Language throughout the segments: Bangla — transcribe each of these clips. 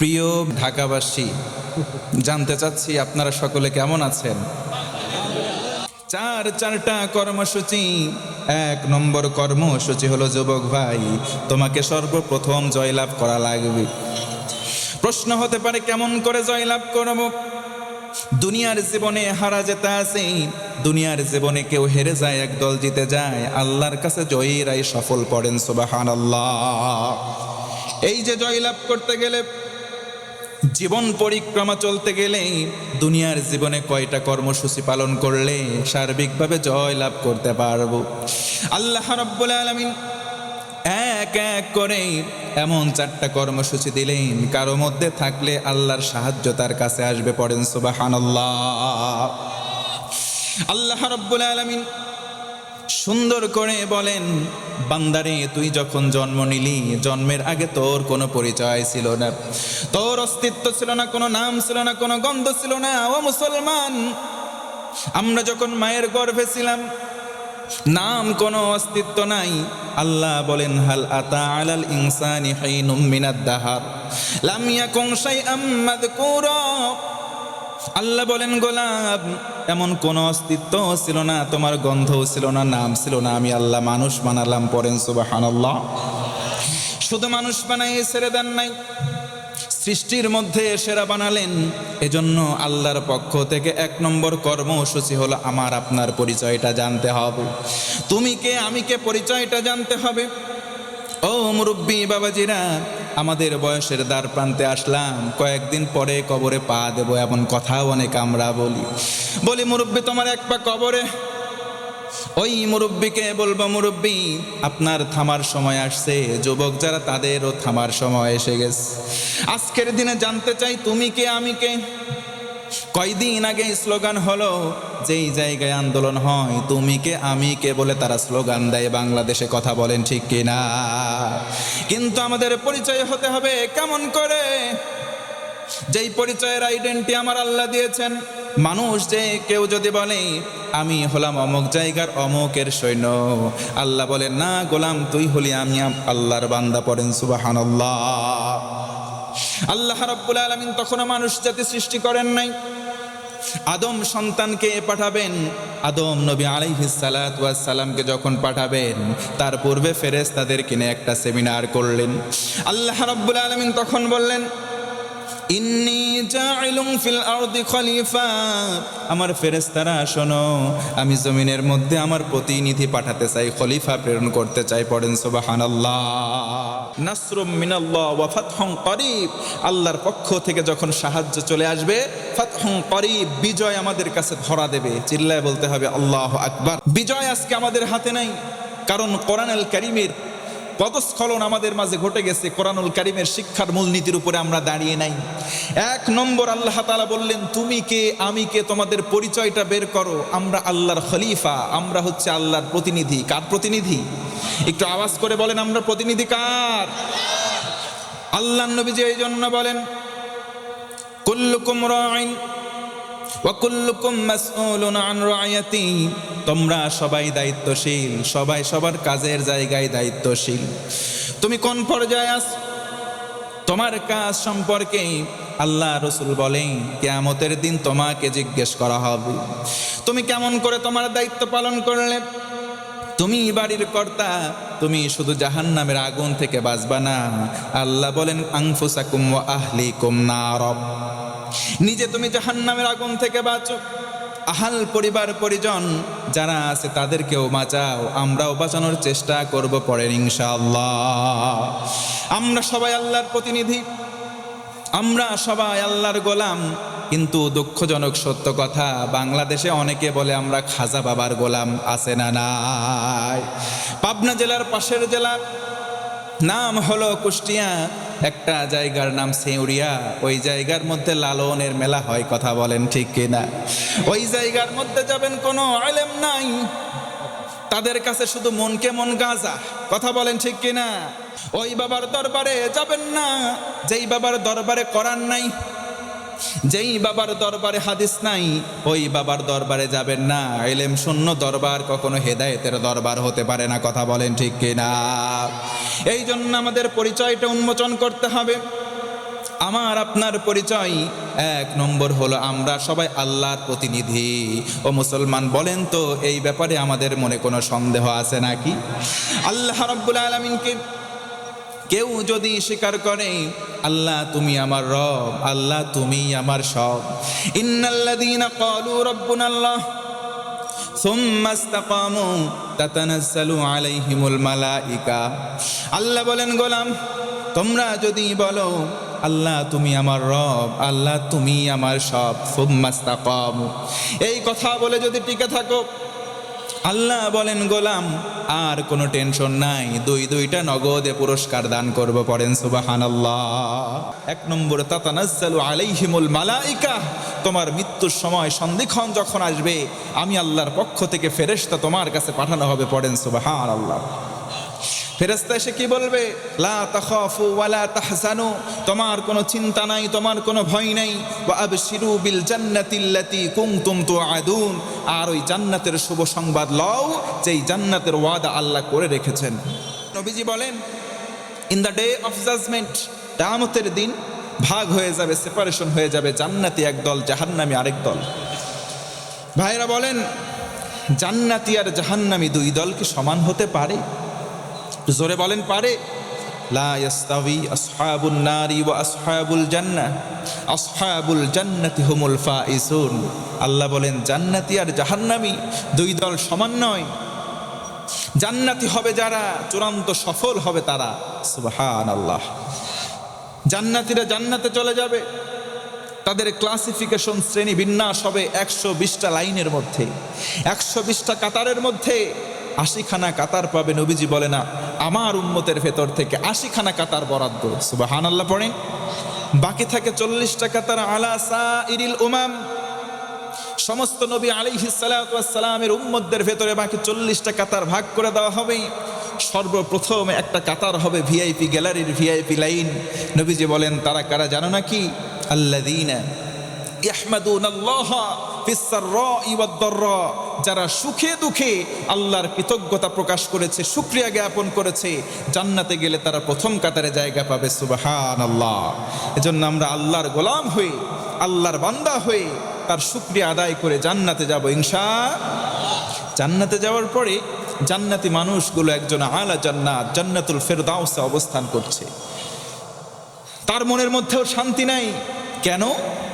প্রিয় ঢাকাবাসী, জানতে চাচ্ছি আপনারা সকলে কেমন আছেন। চারটা কর্মসূচি। 1 নম্বর কর্মসূচি হলো, যুবক ভাই, তোমাকে সর্বপ্রথম জয়লাভ করা লাগবে। প্রশ্ন হতে পারে, কেমন করে জয়লাভ করব? দুনিয়ার জীবনে হারা যেতে আছে। দুনিয়ার জীবনে কেউ হেরে যায়, একদল জিতে যায়। আল্লাহর কাছে জয়ীরাই সফল পড়েন সুবহানাল্লাহ। এই যে জয়লাভ করতে গেলে, জীবন পরিক্রমা চলতে গেলে দুনিয়ার জীবনে কয়টা কর্মসূচি পালন করলে সার্বিকভাবে জয় লাভ করতে পারবো? আল্লাহ রাব্বুল আলামিন এক এক করে এমন 4টা কর্মসূচি দিলেন, কারো মধ্যে থাকলে আল্লাহর সাহায্য তার কাছে আসবে। পড়েন সুবহানাল্লাহ। আল্লাহ রাব্বুল আলামিন সুন্দর করে বলেন, বান্দারে, তুই যখন জন্ম নিলি, জন্মের আগে তোর কোনো পরিচয় ছিল না, তোর অস্তিত্ব ছিল না, কোনো নাম ছিল না, কোনো গন্ধ ছিল না। ও মুসলমান, আমরা যখন মায়ের গর্ভে ছিলাম, নাম কোনো অস্তিত্ব নাই। আল্লাহ বলেন, হাল আতা আলাল ইনসানি হিনুম মিনাদ দাহার লাম ইয়াকুন শাইআম মাযকুরা। আল্লাহ বলেন, গোলাম, এমন কোনো অস্তিত্ব ছিল না, তোমার গন্ধও ছিল না, নাম ছিল না, আমি আল্লাহ মানুষ বানালাম। পড়েন সুবহানাল্লাহ। শুধু মানুষ বানাই ছেড়ে দেন নাই, সৃষ্টির মধ্যে সেরা বানালেন। এজন্য আল্লাহর পক্ষ থেকে 1 নম্বর কর্মসূচি হলো, আমার আপনার পরিচয়টা জানতে হবে। তুমি কে, আমি কে, পরিচয়টা জানতে হবে। ও মুরব্বী বাবাজিরা, আমাদের বয়সের দ্বার প্রান্তে আসলাম, কয়েকদিন পরে কবরে পা দেব, এমন কথাও অনেক আমরা বলি মুরব্বী, তোমার 1 পা কবরে। ওই মুরব্বীকে বলবো, মুরব্বী, আপনার থামার সময় আসছে। যুবক যারা, তাদেরও থামার সময় এসে গেছে। আজকের দিনে জানতে চাই, তুমি কে, আমি কে। কয়দিন আগে স্লোগান হলো, যেই জায়গায় আন্দোলন হয়, তুমি কে আমি কে বলে তারা স্লোগান দেয় বাংলাদেশে। কথা বলেন ঠিক কিনা? কিন্তু আমাদের পরিচয় হতে হবে কেমন করে? যেই পরিচয়ের আইডেন্টি আমার আল্লাহ দিয়েছেন। মানুষ যে কেউ যদি বলে, আমি হলাম অমুক জায়গার অমুকের সৈন্য, আল্লাহ বলেন, না গোলাম, তুই হলি আমি আল্লাহর বান্দা। পড়েন সুবহানাল্লাহ। আল্লাহ রাব্বুল আলামিন তখনও মানুষ জাতি সৃষ্টি করেন নাই। আদম সন্তানকে পাঠাবেন, আদম নবী আলাইহিস সালাতু ওয়াস সালামকে যখন পাঠাবেন, তার পূর্বে ফেরেশতাদেরকে নিয়ে একটা সেমিনার করলেন। আল্লাহ রাব্বুল আলামিন তখন বললেন, ইন্নী জাইলুম ফিল আরদি খলিফা। আমার ফেরেশতারা শোনো, আমি জমিনের মধ্যে আমার প্রতিনিধি পাঠাতে চাই, খলিফা প্রেরণ করতে চাই। পড়েন সুবহানাল্লাহ। নাসরুম মিনাল্লাহ ওয়া ফাতহুন করিব। আল্লাহর পক্ষ থেকে যখন সাহায্য চলে আসবে, ফাতহুন করিব, বিজয় আমাদের কাছে ধরা দেবে। চিল্লায় বলতে হবে আল্লাহু আকবার। বিজয় আজকে আমাদের হাতে নাই, কারণ কোরআনুল কারীমের পদস্খলন আমাদের মাঝে ঘটে গেছে। কোরআনুল কারীমের শিক্ষার মূলনীতির উপরে আমরা দাঁড়িয়ে নাই। 1 নম্বর আল্লাহ তাআলা বললেন, তুমি কে, আমি কে, তোমাদের পরিচয়টা বের করো। আমরা আল্লাহর খলিফা, আমরা হচ্ছে আল্লাহর প্রতিনিধি। কার প্রতিনিধি? একটু আওয়াজ করে বলেন, আমরা প্রতিনিধি কার? আল্লাহর নবীজি এই জন্য বলেন, কুল্লুকুম রাঈন ওয়া কুল্লুকুম মাসউলুন আন রাইয়াতি। তোমরা সবাই দায়িত্বশীল, সবাই সবার কাজের জায়গায় দায়িত্বশীল। তুমি কোন পর্যায়ে আছো, তোমার কাজ সম্পর্কে আল্লাহ রাসূল বলেন, কিয়ামতের দিন তোমাকে জিজ্ঞেস করা হবে, তুমি কেমন করে তোমার দায়িত্ব পালন করলে। তুমি বাড়ির কর্তা, তুমি শুধু জাহান্নামের আগুন থেকে বাঁচবা না। আল্লাহ বলেন, আনফুসাকুম ওয়া আহলিকুম নার। নিজে তুমি জাহান্নামের আগুন থেকে বাঁচো, আহাল পরিবার পরিজন যারা আছে তাদেরকেও বাঁচাও। আমরাও বাঁচানোর চেষ্টা করব। পড়েন ইনশাআল্লাহ। আমরা সবাই আল্লাহর প্রতিনিধি, আমরা সবাই আল্লাহর গোলাম। কিন্তু দুঃখজনক সত্য কথা, বাংলাদেশে অনেকে বলে আমরা খাজা বাবার গোলাম। আছে না নাই? পাবনা জেলার পাশের জেলা, নাম হলো কুষ্টিয়া, একটা জায়গার নাম সেউরিয়া। ওই জায়গার মধ্যে লালনের মেলা হয়। কথা বলেন ঠিক কিনা? ওই জায়গার মধ্যে যাবেন, কোনো আলেম নাই, তাদের কাছে শুধু মনকে মন গাঁজা। কথা বলেন ঠিক কিনা? ওই বাবার দরবারে যাবেন না, যেই বাবার দরবারে কোরআন নাই, যেই বাবার দরবারে হাদিস নাই, ওই বাবার দরবারে যাবেন না। ইলম শূন্য দরবার কখনো হেদায়েতের দরবার হতে পারে না। কথা বলেন ঠিক কিনা? এই জন্য আমাদের পরিচয়টা উন্মোচন করতে হবে। আমার আপনার পরিচয় এক নম্বর হলো আমরা সবাই আল্লাহর প্রতিনিধি। ও মুসলমান, বলেন তো এই ব্যাপারে আমাদের মনে কোনো সন্দেহ আছে নাকি? আল্লাহ রাব্বুল আলামিনকে কেউ যদি স্বীকার করে আল্লাহ তুমি আমার রব, আল্লাহ তুমি আমার সব, ইন্নাল্লাযীনা ক্বালু রাব্বুনাল্লাহ সুম্মা ইসতাকামু তাতানাজ্জালু আলাইহিমুল মালাইকা। আল্লাহ বলেন, গোলাম তোমরা যদি বলো আল্লাহ তুমি আমার রব, আল্লাহ তুমি আমার সব, সুম্মা ইসতাকামু, এই কথা বলে যদি টিকে থাকো, আল্লাহ বলেন গোলাম আর কোনো টেনশন নাই, দুইটা নগদে পুরস্কার দান করব। পড়েন সুবহানাল্লাহ। এক নম্বরে তাতানাজ্জালু আলাইহিমুল মালাইকা, তোমার মৃত্যুর সময় সন্ধিক্ষণ যখন আসবে আমি আল্লাহর পক্ষ থেকে ফেরেশতা তোমার কাছে পাঠানো হবে। পড়েন সুবহানাল্লাহ। ফেরেশতা এসে কি বলবে? লা তাখাফু ওয়ালা তাহজানু, তোমার কোনো চিন্তা নাই, তোমার কোনো ভয় নাই। ওয়া আবশিরু বিল জান্নাতিল্লাতী কুনতুম তুআদুন, আর ওই জান্নাতের শুভ সংবাদ লও যেই জান্নাতের ওয়াদা আল্লাহ করে রেখেছেন। নবীজি বলেন, in the day of judgement, কিয়ামতের দিন ভাগ হয়ে যাবে, সেপারেশন হয়ে যাবে, জান্নাতি একদল, জাহান্নামী আরেক দল। ভাইরা বলেন, জান্নাতি আর জাহান্নামী দুই দল কি সমান হতে পারে? জোরে বলেন, পারে? লা ইয়াস্তাবি আসহাবুন নারি ওয়া আসহাবুল জান্নাহ, আসহাবুল জান্নাতি হুমুল ফাইজুন। আল্লাহ বলেন জান্নাতি আর জাহান্নামী দুই দল সমান নয়। জান্নাতি হবে যারা, চূড়ান্ত সফল হবে তারা। সুবহানাল্লাহ। জান্নাতীরা জান্নাতে চলে যাবে, তাদের ক্লাসিফিকেশন শ্রেণী বিন্যাস হবে 120টা লাইনের মধ্যে, 120টা কাতারের মধ্যে 80খানা কাতার পাবে। নবীজি বলে না আমার উম্মতের ভেতর থেকে 80খানা কাতার বরাদ্দ। সুবহানাল্লাহ পড়েন। বাকি থাকে 40টা কাতার আলা সাইরিল উমাম, সমস্ত নবী আলাইহিস সালাতু ওয়াস সালামের উম্মতদের ভেতরে বাকি 40টা কাতার ভাগ করে দেওয়া হবে। সর্বপ্রথম একটা কাতার হবে ভিআইপি গ্যালারির ভিআইপি লাইন। নবীজি বলেন তারা কারা জানো নাকি? আল্লাযীনা ইয়াহমাদুনাল্লাহা ফিস সাররাই ওয়াদ দাররা, যারা সুখে দুঃখে আল্লাহর কৃতজ্ঞতা প্রকাশ করেছে, শুকরিয়া জ্ঞাপন করেছে, জান্নাতে গেলে তারা প্রথম কাতারে জায়গা পাবে। সুবহানাল্লাহ। এজন্য আমরা আল্লাহর গোলাম হয়ে, আল্লাহর বান্দা হয়ে তার শুকরিয়া আদায় করে জান্নাতে যাব ইনশাআল্লাহ। জান্নাতে যাওয়ার পরে জান্নাতি মানুষগুলো একজন আলা জান্নাত, জান্নাতুল ফেরদাউসে অবস্থান করছে। তার মনের মধ্যেও শান্তি নাই। কেন?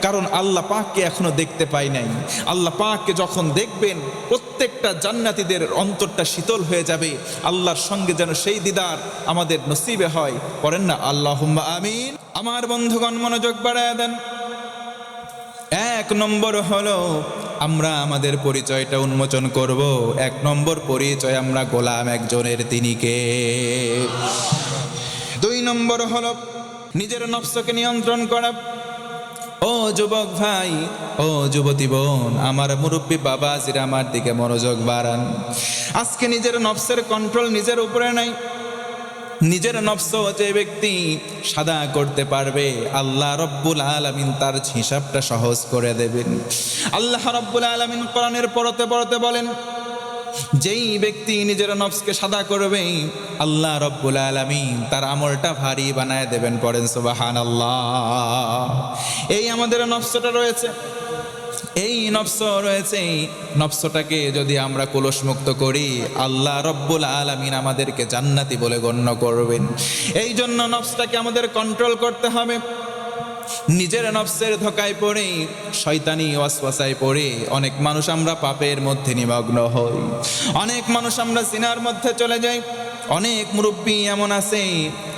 কারণ আল্লাহ পাককে এখনো দেখতে পাই নাই। আল্লাহ পাককে যখন দেখবেন প্রত্যেকটা জান্নাতীদের অন্তরটা শীতল হয়ে যাবে। আল্লাহর সঙ্গে যেন সেই দিদার আমাদের নসিবে হয়। পড়েন না আল্লাহুম্মা আমিন। আমার বন্ধুগণ মনোযোগ বাড়ায় দেন। এক নম্বর হলো আমরা আমাদের পরিচয়টা উন্মোচন করব। এক নম্বর পরিচয় আমরা গোলাম একজনের, তিনি কে? 2 নম্বর হলো নিজের নফসকে নিয়ন্ত্রণ করা। ও যুবক ভাই, ও যুবতী বোন, আমার মুরব্বী বাবাজিরা আমার দিকে মনোযোগ বাড়ান। আজকে নিজের নফসের কন্ট্রোল নিজের উপরে নাই। নিজের নফস যে ব্যক্তি সাদা করতে পারবে, আল্লাহ রব্বুল আলামিন তার হিসাবটা সহজ করে দেবেন। আল্লাহ রব্বুল আলামিন কোরআনের পড়তে পড়তে বলেন, যেই ব্যক্তি নিজের নফসকে সাদা করবে আল্লাহ রব্বুল আলামিন তার আমলটা ভারী বানায় দেবেন। পড়েন সুবহানাল্লাহ। এই আমাদের নফসটা রয়েছে, এই নফস রয়েছে, নফসটাকে যদি আমরা কলুষমুক্ত করি আল্লাহ রব্বুল আলামিন আমাদেরকে জান্নাতি বলে গণ্য করবেন। এই জন্য নফসটাকে আমাদের কন্ট্রোল করতে হবে। নিজের নফসের ধোকায় পড়ে, শয়তানি ওয়াসওয়াসায় পড়ে অনেক মানুষ আমরা পাপের মধ্যে নিমগ্ন হই, অনেক মানুষ আমরা জিনার মধ্যে চলে যাই। অনেক মুরব্বী এমন আছে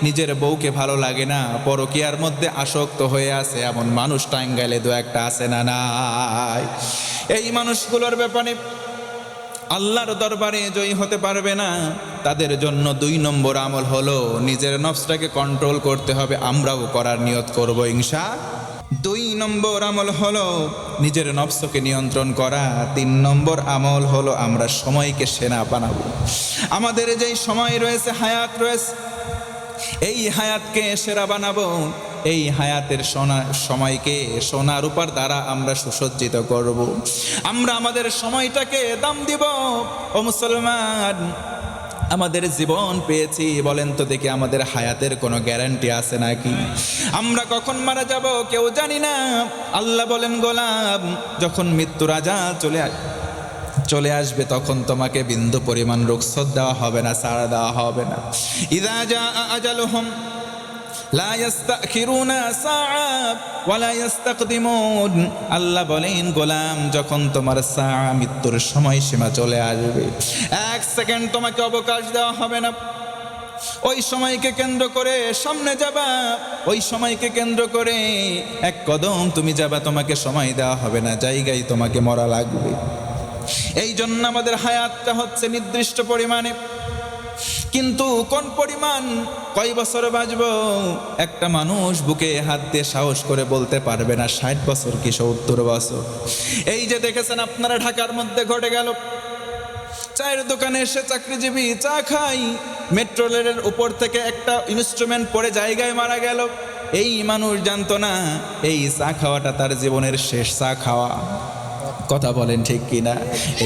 নিজের বউকে ভালো লাগে না, পরকীয়ার মধ্যে আসক্ত হয়ে আছে, এমন মানুষ টাঙ্গাইলে 2-1টা আছে না নাই? এই মানুষগুলোর ব্যাপারে আল্লাহর দরবারে জয়ী হতে পারবে না। তাদের জন্য 2 নম্বর আমল হলো নিজের নফসটাকে কন্ট্রোল করতে হবে। আমরাও করার নিয়ত করব ইনশাআল্লাহ। 2 নম্বর আমল হলো নিজের নফসকে নিয়ন্ত্রণ করা। 3 নম্বর আমল হলো আমরা সময়কে সেনা বানাবো। আমাদের যেই সময় রয়েছে, হায়াত রয়েছে, এই হায়াতকে সেরা বানাবো। এই হায়াতের সময়কে সোনা রূপার দ্বারা আমরা সুসজ্জিত করব। আমরা আমাদের সময়টাকে দাম দিব। ও মুসলমান, আমাদের জীবন পেয়েছি, বলেন তো দেখি আমাদের হায়াতের কোনো গ্যারান্টি আছে নাকি? আমরা কখন মারা যাব কেউ জানি না। আল্লাহ বলেন, গোলাম, যখন মৃত্যুর আজাল চলে আসবে তখন তোমাকে বিন্দু পরিমাণ রুখসত দেওয়া হবে না, ছাড় দেওয়া হবে না। ইযা জাআ আজালুহুম লা ইস্তাখিরুনা সাআ ওয়া লা ইস্তাকদিমুন। আল্লাহ বলেন, গোলাম, যখন তোমার মৃত্যুর সময়সীমা চলে আসবে, এক সেকেন্ড তোমাকে অবকাশ দেওয়া হবে না। ওই সময়কে কেন্দ্র করে সামনে যাবা, ওই সময়কে কেন্দ্র করে এক কদম তুমি যাবা, তোমাকে সময় দেওয়া হবে না, জায়গায় তোমাকে মরা লাগবে। এই জন্য আমাদের হায়াতটা হচ্ছে নির্দিষ্ট পরিমাণে, কিন্তু কোন পরিমাণ, কয় বছর বাঁচব, একটা মানুষ বুকে হাত দিয়ে সাহস করে বলতে পারবে না 60 বছর কি 70 বছর। এই যে দেখেছেন আপনারা ঢাকার মধ্যে ঘটে গেল, চায়ের দোকানে এসে চাকরিজীবী চা খাই, মেট্রো রেলের উপর থেকে একটা ইনস্ট্রুমেন্ট পড়ে জায়গায় মারা গেল। এই মানুষ জানতো না এই চা খাওয়াটা তার জীবনের শেষ চা খাওয়া। কথা বলেন ঠিক কিনা?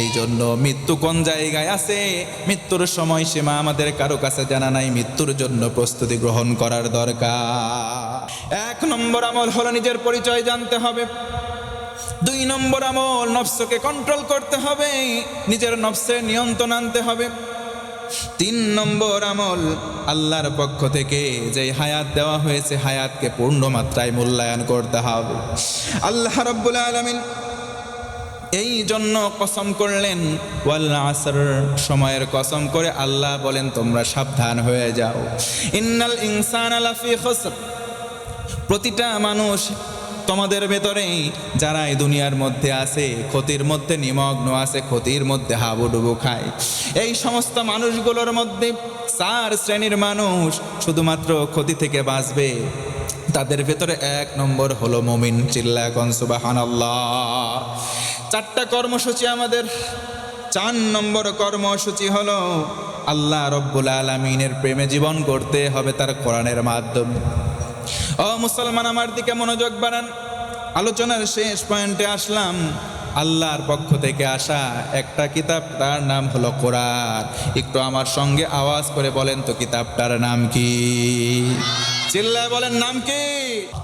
এই জন্য মৃত্যু কোন জায়গায় আছে, মৃত্যুর সময়সীমা আমাদের কারো কাছে জানা নাই। মৃত্যুর জন্য প্রস্তুতি গ্রহণ করার দরকার। 1 নম্বর আমল হলো নিজের পরিচয় জানতে হবে। 2 নম্বর আমল, নফসকে কন্ট্রোল করতে হবে, নিজের নফসের নিয়ন্ত্রণ আনতে হবে। 3 নম্বর আমল, আল্লাহর পক্ষ থেকে যে হায়াত দেওয়া হয়েছে, হায়াতকে পূর্ণ মাত্রায় মূল্যায়ন করতে হবে। আল্লাহ রাব্বুল আলামিন এই জন্য কসম করলেন, ওয়াল আসর, সময়ের কসম করে আল্লাহ বলেন তোমরা সাবধান হয়ে যাও। ইন্নাল ইনসানা লাফি খুসর, প্রতিটা মানুষ তোমাদের ভেতরে যারা এই দুনিয়ার মধ্যে আছে ক্ষতির মধ্যে নিমগ্ন আছে, ক্ষতির মধ্যে হাবুডুবু খায়। এই সমস্ত মানুষগুলোর মধ্যে 4 শ্রেণীর মানুষ শুধুমাত্র ক্ষতি থেকে বাঁচবে। তাদের ভেতরে 1 নম্বর হলো মুমিন। চিল্লায়া কোন সুবহানাল্লাহ। 4টা কর্মসূচি আমাদের। 4 নম্বর কর্মসূচি হলো আল্লাহ রব্বুল আলামিনের প্রেমে জীবন গড়তে হবে তার কোরআনের মাধ্যমে। ও মুসলমান, আমার দিকে মনোযোগ বাড়ান। আলোচনার শেষ পয়েন্টে আসলাম। আল্লাহর পক্ষ থেকে আসা একটা কিতাব, তার নাম হলো কোরআন। একটু আমার সঙ্গে আওয়াজ করে বলেন তো কিতাবটার নাম কি? চিল্লায় বলেন, নাম কি?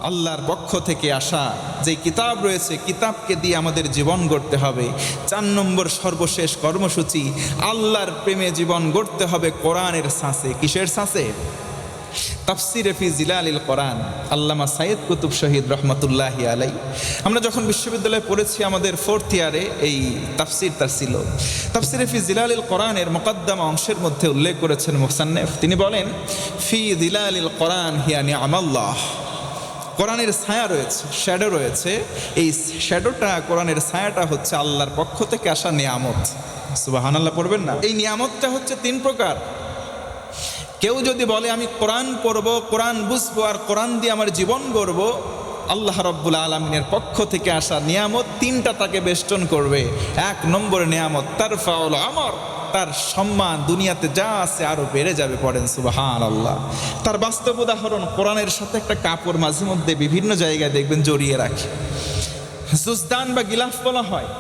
আল্লাহর পক্ষ থেকে আসা যে কিতাব রয়েছে, কিতাবকে দিয়ে আমাদের জীবন গড়তে হবে। 4 নম্বর সর্বশেষ কর্মসূচি, আল্লাহর প্রেমে জীবন গড়তে হবে কোরআনের ছাঁচে। কিসের ছাঁচে? তাফসিরে ফি জিলালিল কোরআন, আল্লামা সাইয়্যিদ কুতুব শহীদ রহমাতুল্লাহি আলাই। আমরা যখন বিশ্ববিদ্যালয়ে পড়েছি আমাদের 4th ইয়ারে এই তাফসিরটা ছিল। তাফসিরে ফি জিলালিল কোরআনের মুকদ্দমা অংশের মধ্যে উল্লেখ করেছেন মুসান্নিফ। তিনি বলেন, ফি জিলালিল কোরআন হিয়া নি'মাল্লাহ, কোরআনের ছায়া রয়েছে, শ্যাডো রয়েছে। এই শ্যাডোটা, কোরআনের ছায়াটা হচ্ছে আল্লাহর পক্ষ থেকে আসা নিয়ামত। সুবহানাল্লাহ পড়বেন না? এই নিয়ামতটা হচ্ছে 3 প্রকার। কেউ যদি বলে আমি কোরআন পড়বো, কোরআন বুঝবো, আর কোরআন দিয়ে আমার জীবন গড়বো, আল্লাহ রাব্বুল আলামিনের পক্ষ থেকে আসা নিয়ামত 3টা তাকে বেষ্টন করবে। 1 নম্বর নিয়ামত তারফাউল আমর, তার সম্মান দুনিয়াতে যা আছে আরো বেড়ে যাবে। পড়েন সুবহানাল্লাহ। তার বাস্তব উদাহরণ, কোরআনের সাথে একটা কাপড় মাঝে মধ্যে বিভিন্ন জায়গায় দেখবেন জড়িয়ে রাখে, জুজদান বা গিলাফ বলা হয়।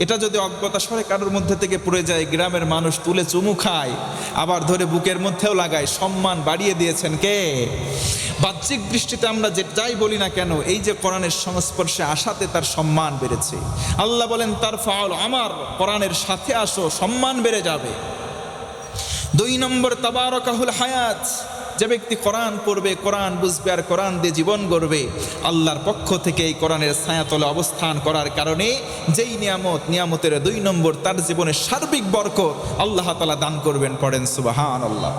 এটা যদি অজ্ঞতা সরে কারোর মধ্যে থেকে পড়ে যায়, গ্রামের মানুষ তুলে চুমু খায়, আবার ধরে বুকের মধ্যেও লাগায়। সম্মান বাড়িয়ে দিয়েছেন কে? বাহ্যিক দৃষ্টিতে আমরা যে যাই বলি না কেন, এই যে কোরআনের সংস্পর্শে আসাতে তার সম্মান বেড়েছে। আল্লাহ বলেন তারফাউল আমার, কোরআনের সাথে আসো, সম্মান বেড়ে যাবে। 2 নম্বর তাবারাকাহুল হায়াত, যে ব্যক্তি কোরআন পড়বে, কোরআন বুঝবে, আর কোরআন দিয়ে জীবন গড়বে, আল্লাহর পক্ষ থেকে এই কোরআনের ছায়াতলে অবস্থান করার কারণে যেই নিয়ামতের 2 নম্বর, তার জীবনের সার্বিক বরকত আল্লাহ তাআলা দান করবেন। পড়েন সুবহানাল্লাহ।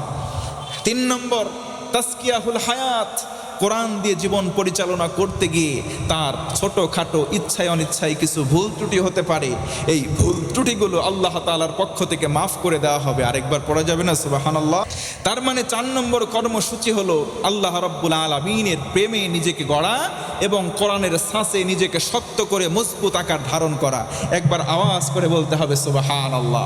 3 নম্বর তাসকিয়াহুল হায়াত, কোরআন দিয়ে জীবন পরিচালনা করতে গিয়ে তার ছোটোখাটো ইচ্ছায় অনিচ্ছায় কিছু ভুল ত্রুটি হতে পারে। এই ভুল ত্রুটিগুলো আল্লাহ তাআলার পক্ষ থেকে মাফ করে দেওয়া হবে। আরেকবার পড়া যাবে না? সুবহানাল্লাহ। তার মানে 4 নম্বর কর্মসূচি হলো আল্লাহ রাব্বুল আলামিনের প্রেমে নিজেকে গড়া এবং কোরআনের ছাঁচে নিজেকে শক্ত করে মজবুত আকার ধারণ করা। একবার আওয়াজ করে বলতে হবে সুবহানাল্লাহ।